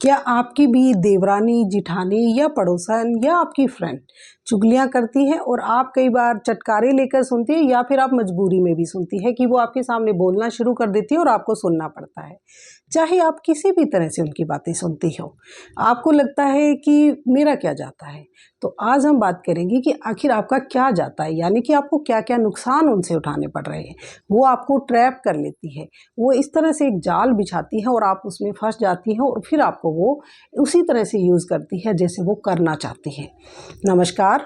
क्या आपकी भी देवरानी, जिठानी या पड़ोसन या आपकी फ्रेंड चुगलियाँ करती है और आप कई बार चटकारे लेकर सुनती है या फिर आप मजबूरी में भी सुनती है कि वो आपके सामने बोलना शुरू कर देती है और आपको सुनना पड़ता है। चाहे आप किसी भी तरह से उनकी बातें सुनती हो, आपको लगता है कि मेरा क्या जाता है? तो आज हम बात करेंगे कि आखिर आपका क्या जाता है, यानी कि आपको क्या-क्या नुकसान उनसे उठाने पड़ रहे हैं। वो आपको ट्रैप कर लेती है, वो इस तरह से एक जाल बिछाती है और आप उसमें फँस जाती हैं और फिर आपको वो उसी तरह से यूज़ करती है जैसे वो करना चाहती है। नमस्कार,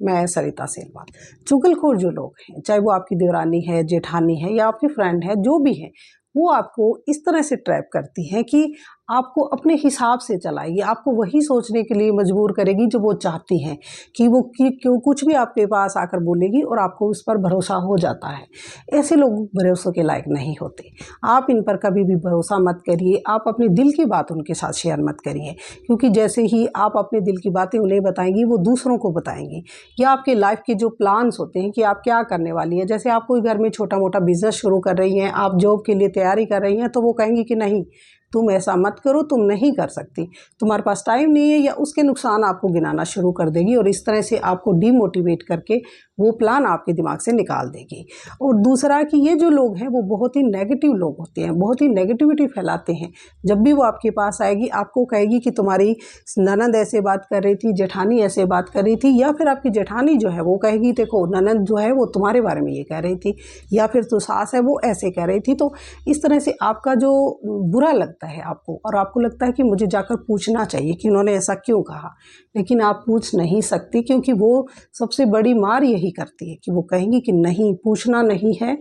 मैं सरिता सेलवाल। चुगलखोर जो लोग हैं, चाहे वो आपकी देवरानी है, जेठानी है या आपकी फ्रेंड है, जो भी है, वो आपको इस तरह से ट्रैप करती हैं कि आपको अपने हिसाब से चलाएगी, आपको वही सोचने के लिए मजबूर करेगी जो वो चाहती हैं कि वो कि क्यों कुछ भी आपके पास आकर बोलेगी और आपको उस पर भरोसा हो जाता है। ऐसे लोग भरोसे के लायक नहीं होते। आप इन पर कभी भी भरोसा मत करिए, आप अपने दिल की बात उनके साथ शेयर मत करिए, क्योंकि जैसे ही आप अपने दिल की बातें उन्हें बताएंगी, वो दूसरों को बताएंगी। या आपके लाइफ के जो प्लान्स होते हैं कि आप क्या करने वाली हैं, जैसे आप कोई घर में छोटा मोटा बिजनेस शुरू कर रही हैं, आप जॉब के लिए तैयारी कर रही हैं, तो वो कहेंगी कि नहीं, तुम ऐसा मत करो, तुम नहीं कर सकती, तुम्हारे पास टाइम नहीं है, या उसके नुकसान आपको गिनाना शुरू कर देगी और इस तरह से आपको डीमोटिवेट करके वो प्लान आपके दिमाग से निकाल देगी। और दूसरा कि ये जो लोग हैं वो बहुत ही नेगेटिव लोग होते हैं, बहुत ही नेगेटिविटी फैलाते हैं। जब भी वो आपके पास आएगी, आपको कहेगी कि तुम्हारी ननद ऐसे बात कर रही थी, जेठानी ऐसे बात कर रही थी, या फिर आपकी जेठानी जो है वो कहेगी देखो ननद जो है वो तुम्हारे बारे में ये कह रही थी, या फिर तो सास है वो ऐसे कह रही थी। तो इस तरह से आपका जो बुरा लगता है आपको, और आपको लगता है कि मुझे जाकर पूछना चाहिए कि उन्होंने ऐसा क्यों कहा, लेकिन आप पूछ नहीं सकती, क्योंकि वो सबसे बड़ी मार यही करती है कि वो कहेंगी कि नहीं, पूछना नहीं है,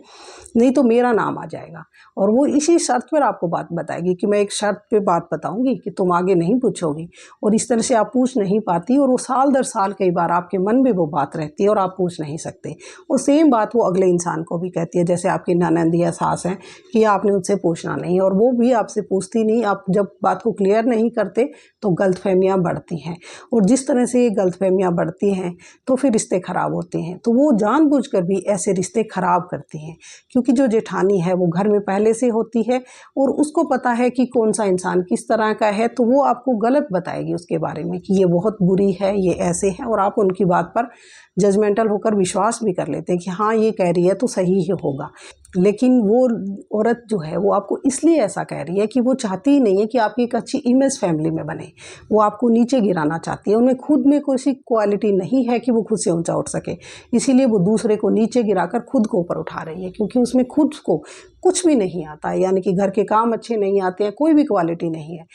नहीं तो मेरा नाम आ जाएगा। और वो इसी शर्त पर आपको बात बताएगी कि मैं एक शर्त पे बात बताऊंगी कि तुम आगे नहीं पूछोगी, और इस तरह से आप पूछ नहीं पाती, और वो साल दर साल कई बार आपके मन में वो बात रहती है और आप पूछ नहीं सकते। और सेम बात वो अगले इंसान को भी कहती है, जैसे आपकी ननद या सास हैं कि आपने उससे पूछना नहीं, और वो भी आपसे पूछती नहीं। आप जब बात को क्लियर नहीं करते तो गलतफहमियां बढ़ती हैं, और जिस तरह से ये गलतफहमियां बढ़ती हैं तो फिर रिश्ते खराब होते हैं। तो वो जानबूझकर भी ऐसे रिश्ते खराब करती हैं, क्योंकि जो जेठानी है वो घर में पहले से होती है और उसको पता है कि कौन सा इंसान किस तरह का है, तो वो आपको गलत बताएगी उसके बारे में कि ये बहुत बुरी है, ये ऐसे है, और आप उनकी बात पर जजमेंटल होकर विश्वास भी कर लेते हैं कि हाँ ये कह रही है तो सही ही होगा। लेकिन वो औरत जो है वो आपको इसलिए ऐसा कह रही है कि वो चाहती ही नहीं है कि आपकी एक अच्छी इमेज फैमिली में बने, वो आपको नीचे गिराना चाहती है। उन्हें खुद में कोई सी क्वालिटी नहीं है कि वो खुद से ऊंचा उठ सके, इसीलिए वो दूसरे को नीचे गिराकर खुद को ऊपर उठा रही है, क्योंकि उसमें खुद को कुछ भी नहीं आता है, यानी कि घर के काम अच्छे नहीं आते हैं, कोई भी क्वालिटी नहीं है,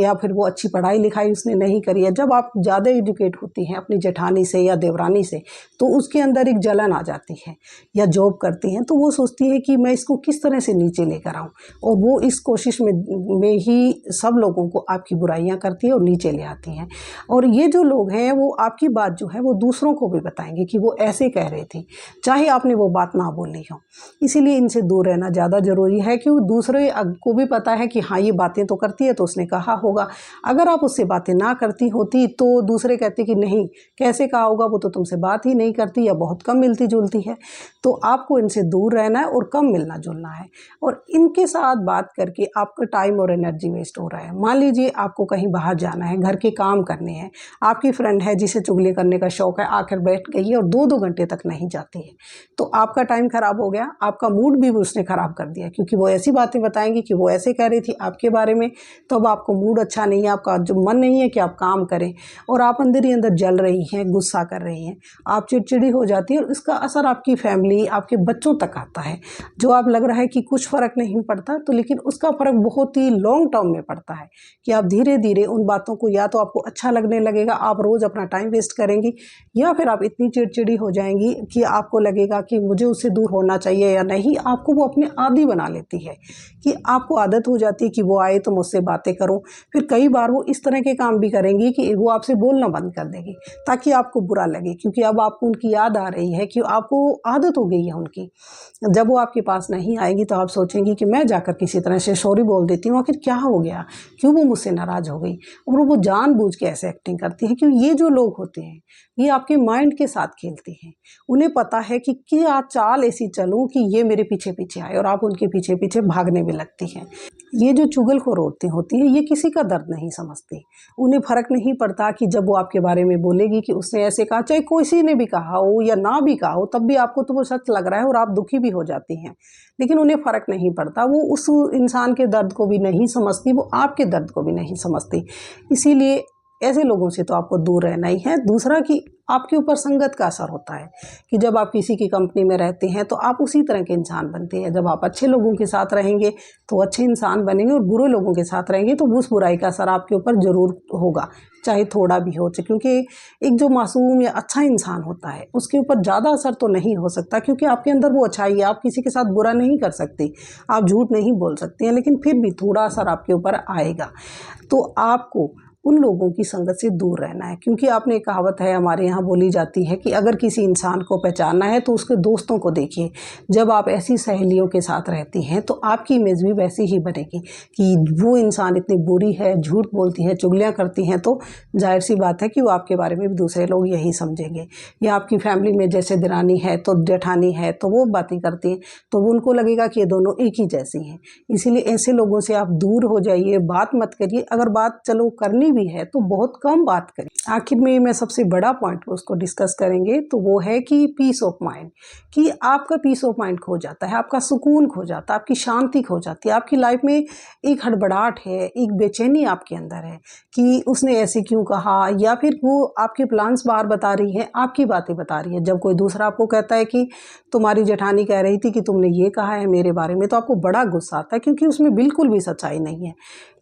या फिर वो अच्छी पढ़ाई लिखाई उसने नहीं करी है। जब आप ज़्यादा एजुकेट होती हैं अपनी जेठानी से या देवरानी से, तो उसके अंदर एक जलन आ जाती है, या जॉब करती हैं तो वो सोचती है कि मैं इसको किस तरह से नीचे लेकर आऊँ, और वो इस कोशिश में ही सब लोगों को आपकी बुराइयां करती है और नीचे ले आती हैं। और ये जो लोग हैं वो आपकी बात जो है वो दूसरों को भी बताएंगे कि वो ऐसे कह रही थी, चाहे आपने वो बात ना बोली हो। इसीलिए इनसे दूर रहना ज़्यादा ज़रूरी है, कि दूसरे को भी पता है कि हाँ ये बातें तो करती है तो उसने कहा होगा। अगर आप उससे बातें ना करती होती तो दूसरे कहते कि नहीं, कैसे कहा होगा, वो तो तुमसे बात ही नहीं करती या बहुत कम मिलती जुलती है। तो आपको इनसे दूर रहना है और कम मिलना जुलना है, और इनके साथ बात करके आपका टाइम और एनर्जी वेस्ट हो रहा है। मान लीजिए आपको कहीं बाहर जाना है, घर के काम करने हैं, आपकी फ्रेंड है जिसे चुगली करने का शौक है, आकर बैठ गई है और 2-2 घंटे तक नहीं जाती है, तो आपका टाइम खराब हो गया, आपका मूड भी उसने खराब कर दिया, क्योंकि वो ऐसी बातें बताएंगी कि वो ऐसे कह रही थी आपके बारे में। तो अब आपको मूड अच्छा नहीं है, आपका जो मन नहीं है कि आप काम करें, और आप अंदर ही अंदर जल रही हैं, गुस्सा कर रही हैं, आप चिड़चिड़ी हो जाती है, और इसका असर आपकी फैमिली, आपके बच्चों तक आता है। जो आप लग रहा है कि कुछ फ़र्क नहीं पड़ता, तो लेकिन उसका फ़र्क बहुत ही लॉन्ग टर्म में पड़ता है, कि आप धीरे धीरे उन बातों को, या तो आपको अच्छा लगने लगेगा, आप रोज़ अपना टाइम वेस्ट करेंगी, या फिर आप इतनी चिड़चिड़ी हो जाएंगी कि आपको लगेगा कि मुझे उससे दूर होना चाहिए या नहीं। आपको वो अपने आदी बना लेती है, कि आपको आदत हो जाती है कि वो आए तो मुझसे बातें करो। फिर कई बार वो इस तरह के काम भी करेंगी कि वो आपसे बोलना बंद कर देगी, ताकि आपको बुरा लगे, क्योंकि अब आपको उनकी याद आ रही है कि आपको आदत हो गई है उनकी। जब वो आपके पास नहीं आएगी तो आप सोचेंगी कि मैं जाकर किसी तरह से सॉरी बोल देती हूँ, आखिर क्या हो गया, क्यों वो मुझसे नाराज़ हो गई। और वो जानबूझ के ऐसे एक्टिंग करती है, क्योंकि ये जो लोग होते हैं ये आपके माइंड के साथ खेलते हैं। उन्हें पता है कि क्या चाल ऐसी चलूँ कि ये मेरे पीछे पीछे आए, और आप उनके पीछे पीछे भागने में लगती हैं। ये जो चुगलखोर औरतें होती हैं ये किसी का दर्द नहीं समझती। उन्हें फ़र्क नहीं पड़ता कि जब वो आपके बारे में बोलेगी कि उसने ऐसे कहा, चाहे किसी ने भी कहा हो या ना भी कहा हो, तब भी आपको तो वो सच लग रहा है और आप दुखी भी हो जाती हैं। लेकिन उन्हें फ़र्क नहीं पड़ता, वो उस इंसान के दर्द को भी नहीं समझती, वो आपके दर्द को भी नहीं समझती। इसीलिए ऐसे लोगों से तो आपको दूर रहना ही है। दूसरा कि आपके ऊपर संगत का असर होता है कि जब आप किसी की कंपनी में रहते हैं तो आप उसी तरह के इंसान बनते हैं। जब आप अच्छे लोगों के साथ रहेंगे तो अच्छे इंसान बनेंगे, और बुरे लोगों के साथ रहेंगे तो उस बुराई का असर आपके ऊपर ज़रूर होगा, चाहे थोड़ा भी हो। क्योंकि एक जो मासूम या अच्छा इंसान होता है उसके ऊपर ज़्यादा असर तो नहीं हो सकता, क्योंकि आपके अंदर वो अच्छाई है। आप किसी के साथ बुरा नहीं कर सकती, आप झूठ नहीं बोल सकती हैं, लेकिन फिर भी थोड़ा असर आपके ऊपर आएगा। तो आपको उन लोगों की संगत से दूर रहना है, क्योंकि आपने एक कहावत है हमारे यहाँ बोली जाती है कि अगर किसी इंसान को पहचानना है तो उसके दोस्तों को देखिए। जब आप ऐसी सहेलियों के साथ रहती हैं तो आपकी इमेज भी वैसी ही बनेगी कि वो इंसान इतनी बुरी है, झूठ बोलती है, चुगलियाँ करती हैं, तो जाहिर सी बात है कि वो आपके बारे में भी दूसरे लोग यही समझेंगे। या आपकी फैमिली में जैसे दिरानी है तो जेठानी है तो वो बातें करती हैं, तो उनको लगेगा कि ये दोनों एक ही जैसी हैं। इसीलिए ऐसे लोगों से आप दूर हो जाइए, बात मत करिए। अगर बात चलो करनी भी है तो बहुत कम बात करें। आखिर में मैं सबसे बड़ा पॉइंट उसको डिस्कस करेंगे तो वो है कि पीस ऑफ माइंड, कि आपका पीस ऑफ माइंड खो जाता है, आपका सुकून खो जाता है, आपकी शांति खो जाती है। आपकी लाइफ में एक हड़बड़ाहट है, एक बेचैनी आपके अंदर है कि उसने ऐसे क्यों कहा, या फिर वो आपके प्लान्स बाहर बता रही है, आपकी बातें बता रही है। जब कोई दूसरा आपको कहता है कि तुम्हारी जेठानी कह रही थी कि तुमने ये कहा है मेरे बारे में, तो आपको बड़ा गुस्सा आता है, क्योंकि उसमें बिल्कुल भी सच्चाई नहीं है।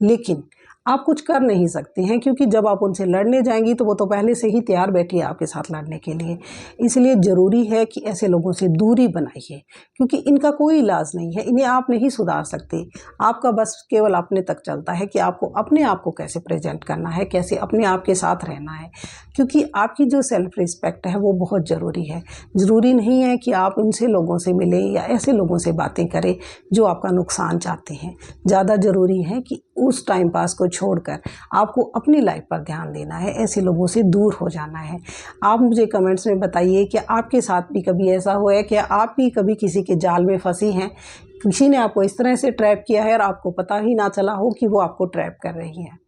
लेकिन आप कुछ कर नहीं सकते हैं, क्योंकि जब आप उनसे लड़ने जाएंगी तो वो तो पहले से ही तैयार बैठी है आपके साथ लड़ने के लिए। इसलिए ज़रूरी है कि ऐसे लोगों से दूरी बनाइए, क्योंकि इनका कोई इलाज नहीं है, इन्हें आप नहीं सुधार सकते। आपका बस केवल अपने तक चलता है कि आपको अपने आप को कैसे प्रेजेंट करना है, कैसे अपने आप के साथ रहना है, क्योंकि आपकी जो सेल्फ रिस्पेक्ट है वो बहुत ज़रूरी है। ज़रूरी नहीं है कि आप उनसे लोगों से मिलें या ऐसे लोगों से बातें करें जो आपका नुकसान चाहते हैं। ज़्यादा ज़रूरी है कि उस टाइम पास को छोड़कर आपको अपनी लाइफ पर ध्यान देना है, ऐसे लोगों से दूर हो जाना है। आप मुझे कमेंट्स में बताइए कि आपके साथ भी कभी ऐसा हुआ है, क्या आप भी कभी किसी के जाल में फंसी हैं, किसी ने आपको इस तरह से ट्रैप किया है और आपको पता ही ना चला हो कि वो आपको ट्रैप कर रही हैं।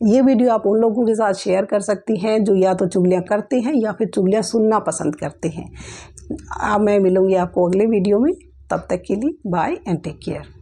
ये वीडियो आप उन लोगों के साथ शेयर कर सकती हैं जो या तो चुगलियाँ करते हैं या फिर चुगलियाँ सुनना पसंद करते हैं। अब मैं मिलूँगी आपको अगले वीडियो में, तब तक के लिए बाय एंड टेक केयर।